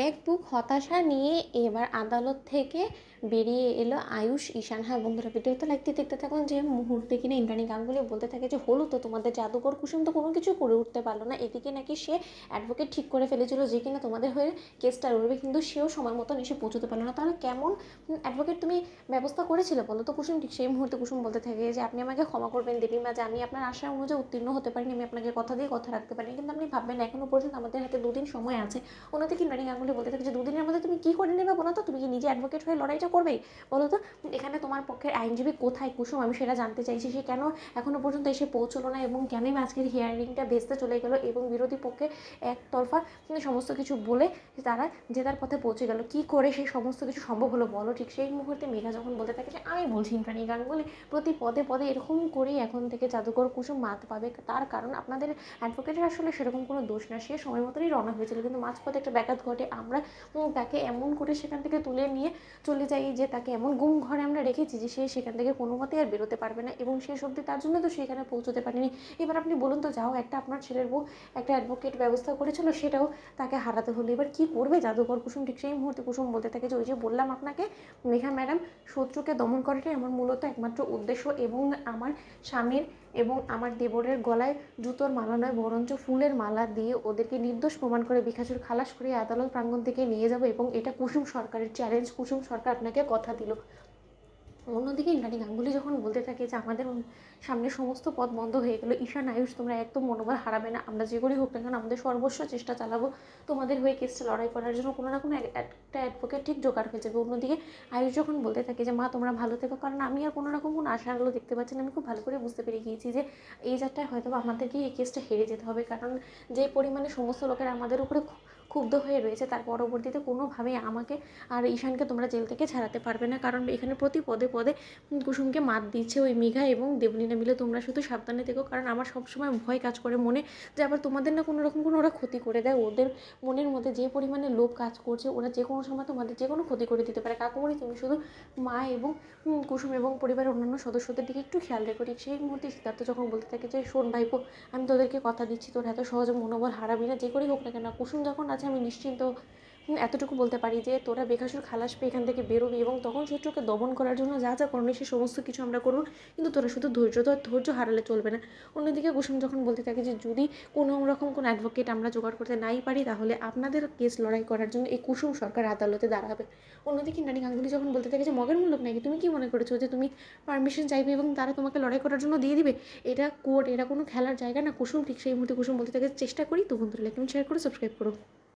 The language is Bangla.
এক বুক হতাশা নিয়ে এবার আদালত থেকে বেরিয়ে এলো আয়ুষ ঈশান। হ্যাঁ বন্ধুরা, ভিডিওতে লাইক দিয়ে দেখতে থাকুন। যে মুহূর্তে কিনা ইন্দ্রাণী গাঙ্গুলি বলতে থাকে যে হলো তো তোমাদের জাদুকর কুসুম তো কোনো কিছু করে উঠতে পারলো না, এদিকে নাকি সে অ্যাডভোকেট ঠিক করে ফেলেছিল যে কিনা তোমাদের হয়ে কেসটা লড়বে, কিন্তু সেও সময় মতন এসে পৌঁছতে পারলো না। তাহলে কেমন অ্যাডভোকেট তুমি ব্যবস্থা করেছিলে বলো তো কুসুম? ঠিক সেই মুহূর্তে কুসুম বলতে থাকে যে আপনি আমাকে ক্ষমা করবেন দেবীমা, যে আমি আপনার আশা অনুযায়ী উত্তীর্ণ হতে পারিনি, আমি আপনাকে কথা দিয়ে কথা রাখতে পারিনি, কিন্তু আপনি ভাববেন এখনো পর্যন্ত আমাদের হাতে 2 দিন সময় আছে। ওনাতে কি ইন্দ্রাণী গাঙ্গুলি বলতে থাকে যে 2 দিনের মধ্যে তুমি কী করে নেবে বলো তো? তুমি কি নিজে অ্যাডভোকেট হয়ে লড়াইটা করবেই বলো তো? এখানে তোমার পক্ষের আইনজীবী কোথায় কুসুম? আমি সেটা জানতে চাইছি। সে কেন এখনো পর্যন্ত এসে পৌঁছলো না, এবং কেনই আজকের হিয়ারিংটা ভেস্তে চলে গেলো, এবং বিরোধী পক্ষে একতরফা সমস্ত কিছু বলে তারা জেতার পথে পৌঁছে গেল। কি করে সেই সমস্ত কিছু সম্ভব হলো বলো? ঠিক সেই মুহূর্তে মেঘা যখন বলতে থাকে যে আমি বলছি ইন্দ্রাণী গাঙ্গুলি প্রতি পদে পদে এরকম করেই এখন থেকে জাদুকর কুসুম মাত পাবে, তার কারণ আপনাদের অ্যাডভোকেটের আসলে সেরকম কোনো দোষ না, সে সময় মতনই রওনা হয়েছিল, কিন্তু মাঝপথে একটা ব্যাঘাত ঘটে। আমরা তাকে এমন করে সেখান থেকে তুলে নিয়ে চলে যাই যে তাকে এমন গুম ঘরে আমরা রেখেছি যে সে সেখান থেকে কোনো মতেই আর বেরোতে পারবে না, এবং শেষ অবধি তার জন্য তো সেখানে পৌঁছতে পারেনি। এবার আপনি বলুন তো, যাও একটা আপনার ছেলের বউ একটা অ্যাডভোকেট ব্যবস্থা করেছিল, সেটাও তাকে হারাতে হলো। এবার কী করবে জাদুকর কুসুম? ঠিক সেই মুহূর্তে কুসুম বলতে থাকে যে ওই যে বললাম আপনাকে মেঘা ম্যাডাম, শত্রুকে দমন করাটাই আমার মূলত একমাত্র উদ্দেশ্য, এবং আমার স্বামীর এবং আমার দেবরের গলায় জুতোর মালা নয় বরঞ্চ ফুলের মালা দিয়ে ওদেরকে নির্দোষ প্রমাণ করে বেকসুর খালাস করে আদালত প্রাঙ্গণ থেকে নিয়ে যাব, এবং এটা কুসুম সরকারের চ্যালেঞ্জ। কুসুম সরকার আপনাকে কথা দিল। অন্যদিকে ইন্দ্রাণী গাঙ্গুলি যখন বলতে থাকে যে আমাদের সামনে সমস্ত পথ বন্ধ হয়ে গেলো, ঈশান আয়ুষ তোমরা একদম মনোবল হারাবে না, আমরা যে করেই হোক না কেন আমাদের সর্বস্ব চেষ্টা চালাবো তোমাদের হয়ে কেসটা লড়াই করার জন্য, কোনো না কোনো একটা অ্যাডভোকেট ঠিক জোগাড় হয়ে যাবে। অন্যদিকে আয়ুষ যখন বলতে থাকে যে মা তোমরা ভালো থেকো, কারণ আমি আর কোনো রকম কোনো আশা আলো দেখতে পাচ্ছি না, আমি খুব ভালো করে বুঝতে পেরে গিয়েছি যে এই যাত্রায় হয়তো আমাদেরকে এই কেসটা হেরে যেতে হবে, কারণ যে পরিমাণে সমস্ত লোকেরা আমাদের উপরে ক্ষুব্ধ হয়ে রয়েছে তার পরবর্তীতে কোনোভাবেই আমাকে আর ঈশানকে তোমরা জেল থেকে ছাড়াতে পারবে না, কারণ এখানে প্রতি পদে পদে কুসুমকে মাত দিচ্ছে ওই মেঘা এবং দেবলীনা মিলে। তোমরা শুধু সাবধানে থেকো, কারণ আমার সবসময় ভয় কাজ করে মনে, যে আবার তোমাদের না কোনো রকম কোনো ওরা ক্ষতি করে দেয়। ওদের মনের মধ্যে যে পরিমাণে লোভ কাজ করছে, ওরা যে কোনো সময় তোমাদের যে কোনো ক্ষতি করে দিতে পারে। কাকুমণি তুমি শুধু মা এবং কুসুম এবং পরিবারের অন্যান্য সদস্যদের দিকে একটু খেয়াল রেখো। ঠিক সেই মুহূর্তে সিদ্ধার্থ যখন বলতে থাকে যে শোন ভাইপো, আমি তোদেরকে কথা দিচ্ছি তোর এত সহজে মনোবল হারাবি না, যে করেই হোক না কেন। কুসুম যখন আছে আমি নিশ্চিন্ত এতটুকু বলতে পারি যে তোরা বেকাসুর খালাস পেয়ে এখান থেকে বেরোবি, এবং তখন শত্রুকে দমন করার জন্য যা যা করণীয় সে সমস্ত কিছু আমরা করবো, কিন্তু তোরা শুধু ধৈর্য হারালে চলবে না। অন্যদিকে কুসুম যখন বলতে থাকে যে যদি কোনো রকম কোনো অ্যাডভোকেট আমরা জোগাড় করতে নাই পারি, তাহলে আপনাদের কেস লড়াই করার জন্য এই কুসুম সরকার আদালতে দাঁড়াবে। অন্যদিকে ইন্দ্রাণী গাঙ্গুলি যখন বলতে থাকে যে মগের মূলক নাকি, তুমি কি মনে করেছো যে তুমি পারমিশন চাইবে এবং তারা তোমাকে লড়াই করার জন্য দিয়ে দিবে? এটা কোর্ট, এটা কোনো খেলার জায়গা না কুসুম। ঠিক সেই মুহূর্তে কুসুম বলতে থাকে চেষ্টা করি। তো বন্ধুরা লাইক কমেন্ট শেয়ার করে সাবস্ক্রাইব করো।